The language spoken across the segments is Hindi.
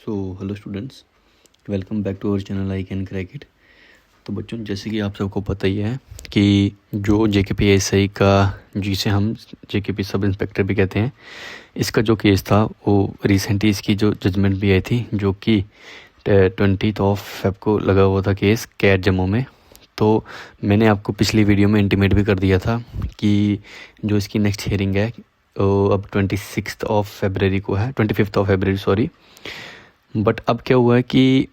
So hello students, welcome back to our channel I can crack it. तो बच्चों, जैसे कि आप सबको पता ही है कि जो JKPSI का, जिसे हम JKP सब इंस्पेक्टर भी कहते हैं, इसका जो केस था वो रिसेंटली इसकी जो जजमेंट भी आई थी, जो कि 20 को लगा हुआ था केस कैट जम्मू में। तो मैंने आपको पिछली वीडियो में इंटीमेट भी कर दिया था कि जो इसकी नेक्स्ट हियरिंग है वो अब 25 फरवरी सॉरी। बट अब क्या हुआ है कि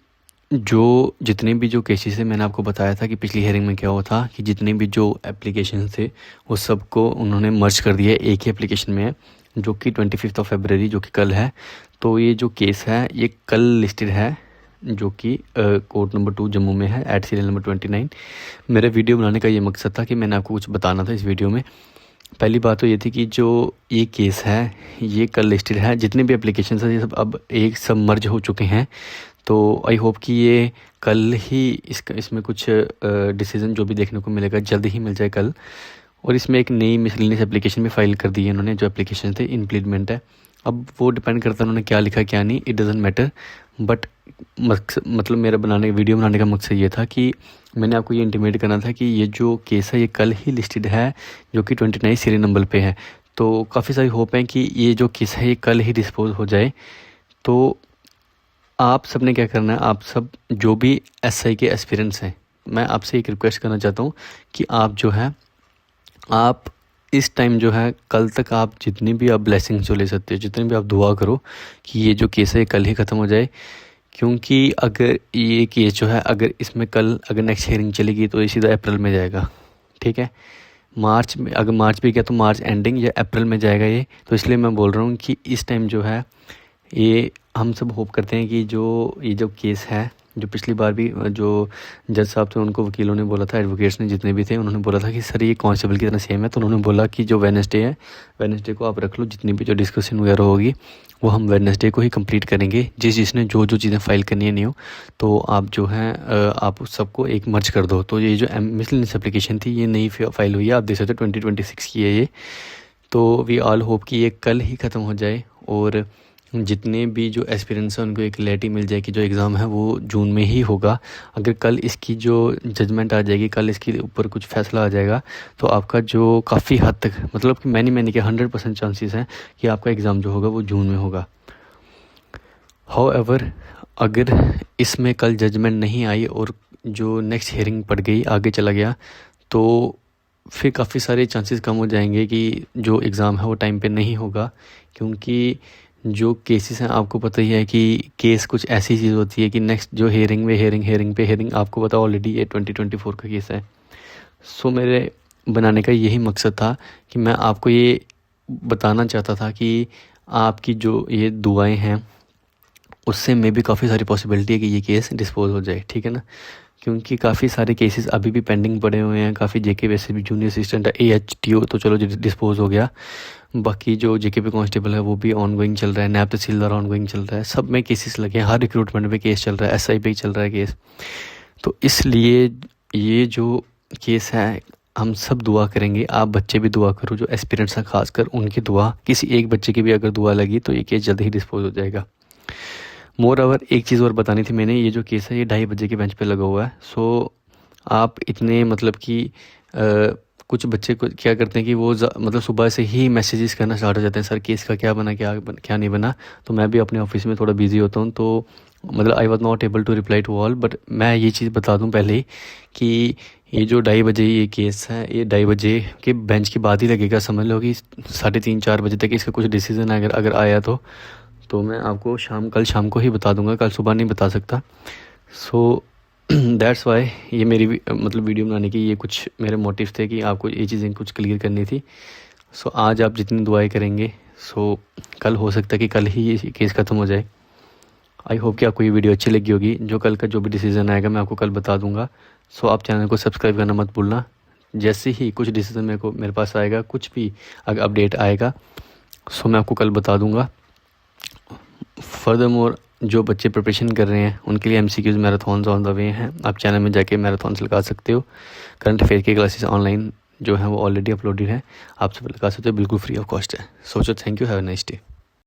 जो जितने भी जो केसेस है, मैंने आपको बताया था कि पिछली हियरिंग में क्या हुआ था कि जितने भी जो एप्लीकेशन थे वो सबको उन्होंने मर्ज कर दिया, एक ही एप्लीकेशन में है, जो कि 25 फरवरी जो कि कल है। तो ये जो केस है ये कल लिस्टेड है, जो कि कोर्ट नंबर 2 जम्मू में है एट सीरियल नंबर 29। मेरे वीडियो बनाने का ये मकसद था कि मैंने आपको कुछ बताना था इस वीडियो में। पहली बात तो ये थी कि जो ये केस है ये कल लिस्टेड है, जितने भी एप्लीकेशन है ये सब अब एक सब मर्ज हो चुके हैं। तो आई होप कि ये कल ही इसमें कुछ डिसीजन जो भी देखने को मिलेगा जल्द ही मिल जाए कल। और इसमें एक नई मिसलेनियस एप्लीकेशन भी फाइल कर दी है इन्होंने, जो एप्लीकेशन थे इम्प्लीमेंट है। अब वो डिपेंड करता है उन्होंने क्या लिखा क्या नहीं, इट डजेंट मैटर। बट मतलब मेरा वीडियो बनाने का मकसद ये था कि मैंने आपको ये इंटीमेट करना था कि ये जो केस है ये कल ही लिस्टेड है, जो कि 29 सीरियल नंबर पे है। तो काफ़ी सारी होप है कि ये जो केस है ये कल ही डिस्पोज हो जाए। तो आप सब ने क्या करना है, आप सब जो भी SI के एस्पिरेंट्स हैं, मैं आपसे एक रिक्वेस्ट करना चाहता हूँ कि आप जो है आप इस टाइम जो है कल तक आप जितनी भी आप ब्लेसिंग जो ले सकते हो, जितनी भी आप दुआ करो कि ये जो केस है कल ही ख़त्म हो जाए। क्योंकि अगर ये केस जो है अगर इसमें कल अगर नेक्स्ट हियरिंग चलेगी तो ये सीधा अप्रैल में जाएगा, ठीक है। मार्च में अगर मार्च भी गया तो मार्च एंडिंग या अप्रैल में जाएगा ये। तो इसलिए मैं बोल रहा हूँ कि इस टाइम जो है ये हम सब होप करते हैं कि ये जो केस है, जो पिछली बार भी जो जज साहब थे उनको वकीलों ने बोला था, एडवोकेट्स ने जितने भी थे उन्होंने बोला था कि सर ये कांस्टेबल की तरह सेम है। तो उन्होंने बोला कि जो वेडनेसडे है, वेडनेसडे को आप रख लो, जितनी भी जो डिस्कशन वगैरह होगी वो हम वेडनेसडे को ही कंप्लीट करेंगे। जिसने जो चीज़ें फाइल करनी है न्यू, तो आप जो है आप सबको एक मर्ज कर दो। तो ये जो मिसलेनियस एप्लीकेशन थी ये नई फाइल हुई है, आप देख सकते हो 2026 की है ये। तो वी ऑल होप कि ये कल ही ख़त्म हो जाए और जितने भी जो एस्पिरेंट्स हैं उनको एक क्लैरिटी मिल जाए कि जो एग्ज़ाम है वो जून में ही होगा। अगर कल इसकी जो जजमेंट आ जाएगी, कल इसके ऊपर कुछ फैसला आ जाएगा, तो आपका जो काफ़ी हद तक मतलब कि मैंने कि 100% चांसेस हैं कि आपका एग्ज़ाम जो होगा वो जून में होगा। हाउएवर अगर इसमें कल जजमेंट नहीं आई और जो नेक्स्ट हियरिंग पड़ गई, आगे चला गया, तो फिर काफ़ी सारे चांसेस कम हो जाएंगे कि जो एग्ज़ाम है वो टाइम पे नहीं होगा। क्योंकि जो केसेस हैं आपको पता ही है कि केस कुछ ऐसी चीज़ होती है कि नेक्स्ट जो हियरिंग में हियरिंग आपको पता ऑलरेडी ये 2024 का केस है। सो मेरे बनाने का यही मकसद था कि मैं आपको ये बताना चाहता था कि आपकी जो ये दुआएं हैं उससे में भी काफ़ी सारी पॉसिबिलिटी है कि ये केस डिस्पोज हो जाए, ठीक है ना। क्योंकि काफ़ी सारे केसेस अभी भी पेंडिंग पड़े हुए हैं। काफ़ी JK वैसे भी जूनियर असिस्टेंट है, AHTO तो चलो डिस्पोज हो गया, बाकी जो JKP कांस्टेबल है वो भी ऑनगोइंग चल रहा है, नैब तहसीलदार ऑनगोइंग चल रहा है, सब में केसेस लगे हैं, हर रिक्रूटमेंट पे केस चल रहा है, SI पे चल रहा है केस। तो इसलिए ये जो केस है हम सब दुआ करेंगे, आप बच्चे भी दुआ करो, जो एस्पिरेंट्स हैं खासकर उनकी दुआ, किसी एक बच्चे की भी अगर दुआ लगी तो ये केस जल्द ही डिस्पोज हो जाएगा। मोर ओवर एक चीज़ और बतानी थी मैंने, ये जो केस है ये 2:30 बजे के बेंच पे लगा हुआ है। सो आप इतने मतलब कि कुछ बच्चे को क्या करते हैं कि वो मतलब सुबह से ही मैसेजेस करना स्टार्ट हो जाते हैं, सर केस का क्या बना क्या नहीं बना। तो मैं भी अपने ऑफिस में थोड़ा बिजी होता हूँ, तो मतलब I was not able to reply to all. But मैं ये चीज़ बता दूँ पहले ही कि ये जो 2:30 बजे ये केस है ये 2:30 बजे के बेंच के बाद ही लगेगा। समझ लो कि 3:30-4 बजे तक इसका कुछ डिसीजन अगर आया तो मैं आपको कल शाम को ही बता दूंगा, कल सुबह नहीं बता सकता। सो दैट्स वाई ये मेरी मतलब वीडियो बनाने की ये कुछ मेरे मोटिव थे कि आपको ये चीज़ें कुछ क्लियर करनी थी। सो आज आप जितनी दुआएं करेंगे, सो कल हो सकता है कि कल ही ये केस ख़त्म हो जाए। आई होप कि आपको ये वीडियो अच्छी लगी होगी। जो कल का जो भी डिसीज़न आएगा मैं आपको कल बता दूंगा। सो आप चैनल को सब्सक्राइब करना मत भूलना। जैसे ही कुछ डिसीज़न मेरे पास आएगा, कुछ भी अगर अपडेट आएगा, सो मैं आपको कल बता दूँगा। फर्दरमोर जो बच्चे प्रिपरेशन कर रहे हैं उनके लिए MCQs marathons on the way हैं। आप चैनल में जाके मैराथॉन्स लगा सकते हो। करंट अफेयर की क्लासेस ऑनलाइन जो है वो ऑलरेडी अपलोडेड है, आप सब लगा सकते हो, बिल्कुल फ्री ऑफ कॉस्ट है। सोचो, thank you, have a nice day.